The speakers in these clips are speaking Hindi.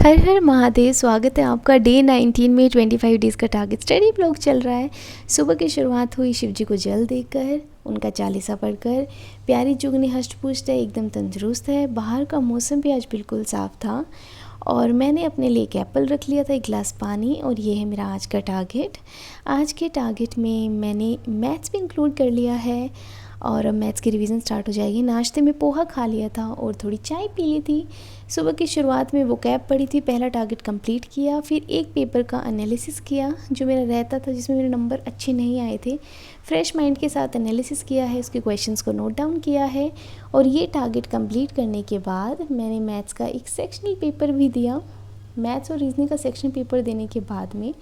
हर हर महादेव। स्वागत है आपका डे 19 में 25 डेज़ का टारगेट स्टडी ब्लॉग चल रहा है। सुबह की शुरुआत हुई शिव जी को जल देकर, उनका चालीसा पढ़कर। प्यारी जुगनी हष्ट पुष्ट है, एकदम तंदुरुस्त है। बाहर का मौसम भी आज बिल्कुल साफ़ था और मैंने अपने लिए एक एप्पल रख लिया था, एक गिलास पानी, और ये है मेरा आज का टारगेट। आज के टारगेट में मैंने मैथ्स भी इंक्लूड कर लिया है और अब मैथ्स की रिवीजन स्टार्ट हो जाएगी। नाश्ते में पोहा खा लिया था और थोड़ी चाय पी ली थी। सुबह की शुरुआत में वो कैब पढ़ी थी, पहला टारगेट कंप्लीट किया। फिर एक पेपर का एनालिसिस किया जो मेरा रहता था, जिसमें मेरे नंबर अच्छे नहीं आए थे। फ्रेश माइंड के साथ एनालिसिस किया है, उसके क्वेश्चंस को नोट डाउन किया है। और ये टारगेट कंप्लीट करने के बाद मैंने मैथ्स का एक सेक्शनल पेपर भी दिया। मैथ्स और रीजनिंग का सेक्शन पेपर देने के बाद में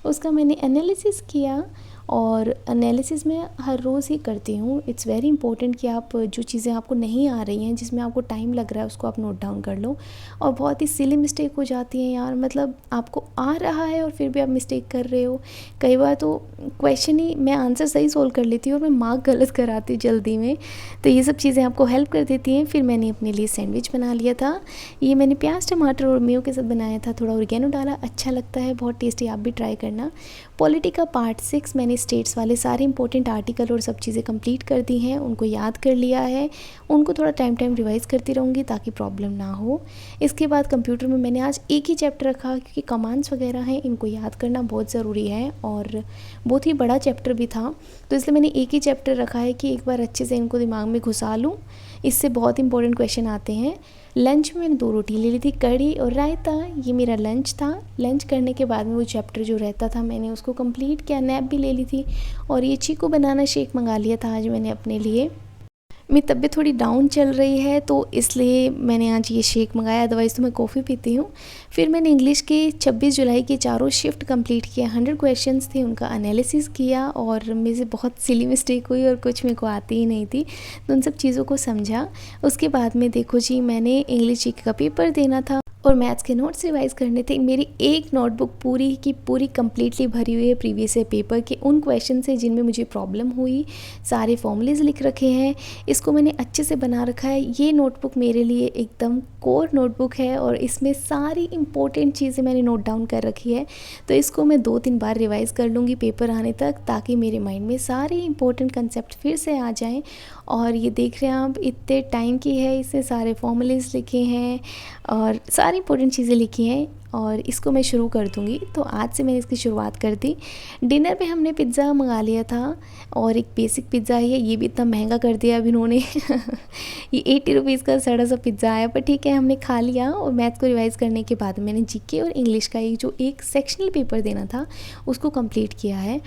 उसका मैंने एनालिसिस किया। और एनालिसिस में हर रोज़ ही करती हूँ। इट्स वेरी इंपॉर्टेंट कि आप जो चीज़ें आपको नहीं आ रही हैं, जिसमें आपको टाइम लग रहा है, उसको आप नोट डाउन कर लो। और बहुत ही सिली मिस्टेक हो जाती है यार, मतलब आपको आ रहा है और फिर भी आप मिस्टेक कर रहे हो। कई बार तो क्वेश्चन ही मैं आंसर सही सोल्व कर लेती हूँ और मैं मार्क गलत कराती हूँ जल्दी में। तो ये सब चीज़ें आपको हेल्प कर देती हैं। फिर मैंने अपने लिए सैंडविच बना लिया था। ये मैंने प्याज टमाटर और मेयो के साथ बनाया था, थोड़ा ऑरिगेनो डाला, अच्छा लगता है, बहुत टेस्टी, आप भी ट्राई करना। पॉलिटी का पार्ट 6 मैंने स्टेट्स वाले सारे इंपॉर्टेंट आर्टिकल और सब चीज़ें कंप्लीट कर दी हैं, उनको याद कर लिया है। उनको थोड़ा टाइम रिवाइज़ करती रहूँगी ताकि प्रॉब्लम ना हो। इसके बाद कंप्यूटर में मैंने आज एक ही चैप्टर रखा, क्योंकि कमांड्स वगैरह हैं, इनको याद करना बहुत ज़रूरी है और बहुत ही बड़ा चैप्टर भी था, तो इसलिए मैंने एक ही चैप्टर रखा है कि एक बार अच्छे से इनको दिमाग में घुसा लूँ। इससे बहुत इंपॉर्टेंट क्वेश्चन आते हैं। लंच में मैंने 2 रोटी ले ली थी, कढ़ी और रायता। ये मेरा लंच था। लंच करने के बाद में वो चैप्टर जो रहता था मैंने उसको कंप्लीट किया, नैप भी ले ली थी। और ये चीकू बनाना शेक मंगा लिया था आज मैंने अपने लिए। मेरी तबीयत थोड़ी डाउन चल रही है तो इसलिए मैंने आज ये शेक मंगाया, अदरवाइज़ तो मैं कॉफ़ी पीती हूँ। फिर मैंने इंग्लिश के 26 जुलाई के चारों शिफ्ट कंप्लीट किया। 100 क्वेश्चंस थे, उनका एनालिसिस किया और मेरे से बहुत सिली मिस्टेक हुई और कुछ मेरे को आती ही नहीं थी, तो उन सब चीज़ों को समझा। उसके बाद में देखो जी, मैंने इंग्लिश जी का पेपर देना था और मैथ्स के नोट्स रिवाइज़ करने थे। मेरी एक नोटबुक पूरी की पूरी कंप्लीटली भरी हुई है प्रीवियस ईयर पेपर के उन क्वेश्चन से जिनमें मुझे प्रॉब्लम हुई। सारे फॉर्मूलेज लिख रखे हैं, इसको मैंने अच्छे से बना रखा है। ये नोटबुक मेरे लिए एकदम कोर नोटबुक है और इसमें सारी इंपॉर्टेंट चीज़ें मैंने नोट डाउन कर रखी है। तो इसको मैं 2-3 बार रिवाइज़ कर लूँगी पेपर आने तक, ताकि मेरे माइंड में सारे इंपॉर्टेंट कंसेप्ट फिर से आ जाएँ। और ये देख रहे हैं आप, इतने टाइम की है, इससे सारे फॉर्मूलेज लिखे हैं और सारी इंपॉर्टेंट चीज़ें लिखी हैं और इसको मैं शुरू कर दूँगी। तो आज से मैंने इसकी शुरुआत कर दी। डिनर पे हमने पिज़्ज़ा मंगा लिया था और एक बेसिक पिज़्ज़ा है, ये भी इतना महंगा कर दिया अब इन्होंने ये 80 रुपीज़ का सड़ा सा पिज़्ज़ा आया, पर ठीक है, हमने खा लिया। और मैथ्स को रिवाइज़ करने के बाद मैंने जीके और इंग्लिश का जो एक सेक्शनल पेपर देना था उसको कंप्लीट किया है।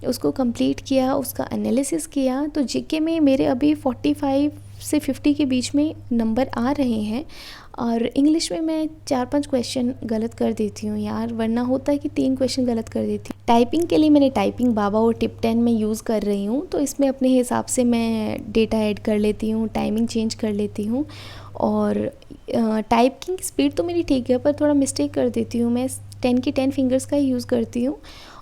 उसको कंप्लीट किया, उसका एनालिसिस किया। तो जीके में मेरे अभी 45 से 50 के बीच में नंबर आ रहे हैं और इंग्लिश में मैं 4-5 क्वेश्चन गलत कर देती हूँ यार, वरना होता है कि 3 क्वेश्चन गलत कर देती हूँ। टाइपिंग के लिए मैंने टाइपिंग बाबा और टिप 10 में यूज़ कर रही हूँ, तो इसमें अपने हिसाब से मैं डेटा ऐड कर लेती हूँ, टाइमिंग चेंज कर लेती हूँ। और टाइपिंग स्पीड तो मेरी ठीक है, पर थोड़ा मिस्टेक कर देती हूँ। मैं 10 की 10 फिंगर्स का ही यूज़ करती हूँ।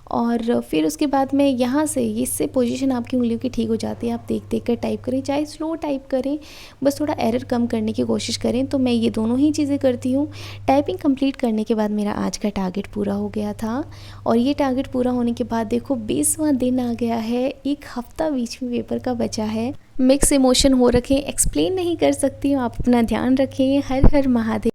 और फिर उसके बाद में यहाँ से, इससे पोजीशन आपकी उंगलियों की ठीक हो जाती है। आप देख देख कर टाइप करें, चाहे स्लो टाइप करें, बस थोड़ा एरर कम करने की कोशिश करें। तो मैं ये दोनों ही चीज़ें करती हूँ। टाइपिंग कंप्लीट करने के बाद मेरा आज का टारगेट पूरा हो गया था। और ये टारगेट पूरा होने के बाद देखो 20वां दिन आ गया है, एक हफ्ता बीच में पेपर का बचा है। मिक्स इमोशन हो रखे, एक्सप्लेन नहीं कर सकती हूँ, आप अपना ध्यान रखें। हर हर महादेव।